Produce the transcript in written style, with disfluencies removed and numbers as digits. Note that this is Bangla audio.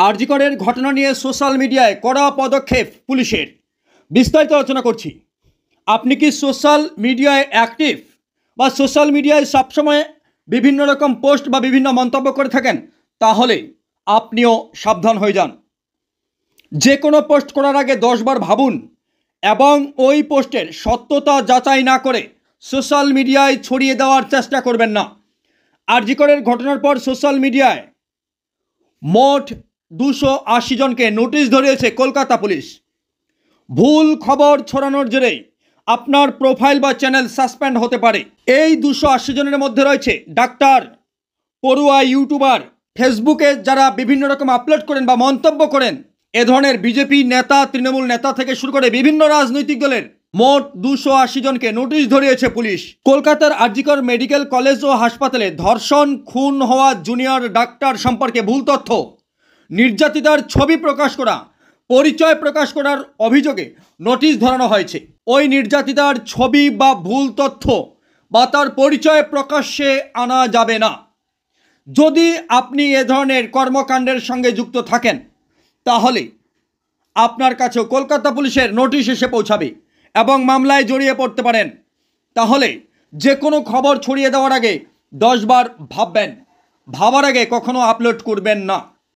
আরজি করের ঘটনা নিয়ে সোশ্যাল মিডিয়ায় কড়া পদক্ষেপ পুলিশের, বিস্তারিত আলোচনা করছি। আপনি কি সোশ্যাল মিডিয়ায় অ্যাক্টিভ বা সোশ্যাল মিডিয়ায় সবসময় বিভিন্ন রকম পোস্ট বা বিভিন্ন মন্তব্য করে থাকেন? তাহলে আপনিও সাবধান হয়ে যান। যে কোনো পোস্ট করার আগে 10 বার ভাবুন এবং ওই পোস্টের সত্যতা যাচাই না করে সোশ্যাল মিডিয়ায় ছড়িয়ে দেওয়ার চেষ্টা করবেন না। আরজি করের ঘটনার পর সোশ্যাল মিডিয়ায় মোট 280 জনকে নোটিশ ধরিয়েছে কলকাতা পুলিশ। ভুল খবর ছড়ানোর জেরে আপনার প্রোফাইল বা চ্যানেল সাসপেন্ড হতে পারে। এই 280 জনের মধ্যে রয়েছে ডাক্তার, পড়ুয়া, ইউটিউবার, ফেসবুকে যারা বিভিন্ন রকম আপলোড করেন বা মন্তব্য করেন, এ ধরনের বিজেপি নেতা, তৃণমূল নেতা থেকে শুরু করে বিভিন্ন রাজনৈতিক দলের মোট 280 জনকে নোটিশ ধরিয়েছে পুলিশ। কলকাতার আরজি কর মেডিকেল কলেজ ও হাসপাতালে ধর্ষণ, খুন হওয়া জুনিয়র ডাক্তার সম্পর্কে ভুল তথ্য, নির্যাতিতার ছবি প্রকাশ করা, পরিচয় প্রকাশ করার অভিযোগে নোটিশ ধরানো হয়েছে। ওই নির্যাতিতার ছবি বা ভুল তথ্য বা তার পরিচয় প্রকাশ্যে আনা যাবে না। যদি আপনি এ ধরনের কর্মকাণ্ডের সঙ্গে যুক্ত থাকেন তাহলে আপনার কাছেও কলকাতা পুলিশের নোটিশ এসে পৌঁছাবে এবং মামলায় জড়িয়ে পড়তে পারেন। তাহলে যে কোনো খবর ছড়িয়ে দেওয়ার আগে 10 বার ভাববেন, ভাবার আগে কখনো আপলোড করবেন না।